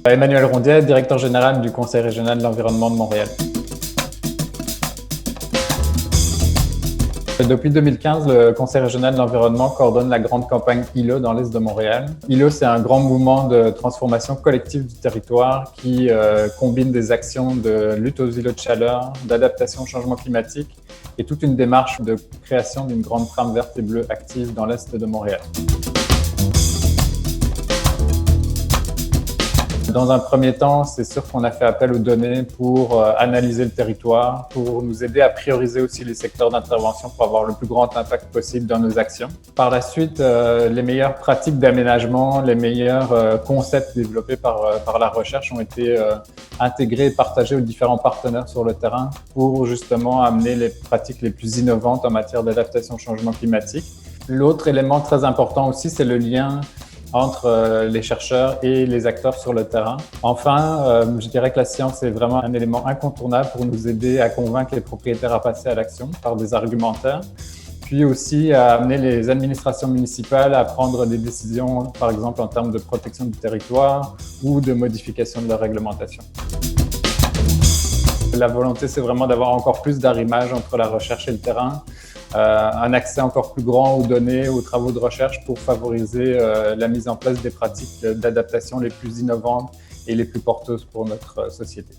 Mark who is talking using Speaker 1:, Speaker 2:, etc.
Speaker 1: Emmanuel Rondiet, directeur général du Conseil régional de l'environnement de Montréal. Depuis 2015, le Conseil régional de l'environnement coordonne la grande campagne ILO dans l'est de Montréal. ILO, c'est un grand mouvement de transformation collective du territoire qui combine des actions de lutte aux îlots de chaleur, d'adaptation au changement climatique et toute une démarche de création d'une grande trame verte et bleue active dans l'est de Montréal. Dans un premier temps, c'est sûr qu'on a fait appel aux données pour analyser le territoire, pour nous aider à prioriser aussi les secteurs d'intervention pour avoir le plus grand impact possible dans nos actions. Par la suite, les meilleures pratiques d'aménagement, les meilleurs concepts développés par la recherche ont été intégrés et partagés aux différents partenaires sur le terrain pour justement amener les pratiques les plus innovantes en matière d'adaptation au changement climatique. L'autre élément très important aussi, c'est le lien entre les chercheurs et les acteurs sur le terrain. Enfin, je dirais que la science est vraiment un élément incontournable pour nous aider à convaincre les propriétaires à passer à l'action par des argumentaires, puis aussi à amener les administrations municipales à prendre des décisions, par exemple en termes de protection du territoire ou de modification de leur réglementation. La volonté, c'est vraiment d'avoir encore plus d'arrimage entre la recherche et le terrain, un accès encore plus grand aux données, aux travaux de recherche pour favoriser la mise en place des pratiques d'adaptation les plus innovantes et les plus porteuses pour notre société.